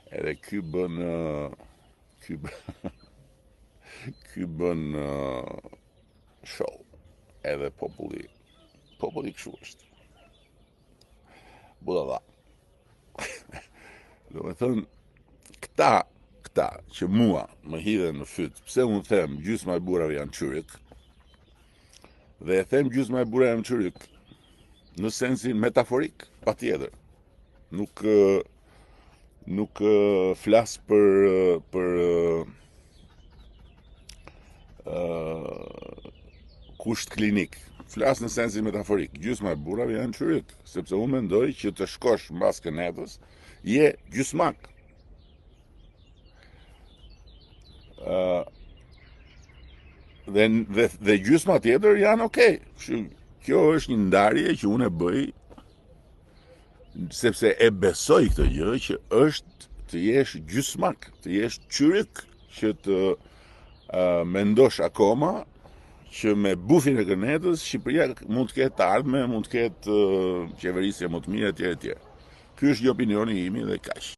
Edhe ky bën ky bën show. Edhe populli kështu është. Budalla. Do me thënë, këta që mua më hidhen në fyt, pse unë them gjysma e burrave janë çyryk, dhe e them gjysma e burrave janë çyryk në sensin metaforik, patjetër. Nuk flas për kusht klinik. Flas në sensin metaforik. Gjysma e burrave janë çyryk, sepse unë mendoj që të shkosh mbas kënetës je gjysmak. Dhe gjysma tjetër janë okay. Kjo është një ndarje që unë e bëj sepse e besoj këtë gjë që është të jesh gjysmak, të jesh çyryk, që të mendosh akoma që me bufin e kënetës Shqipëria mund të ketë ardhme, mund të ketë qeverisje më të mirë etj. Ky është një opinioni imi dhe kaq.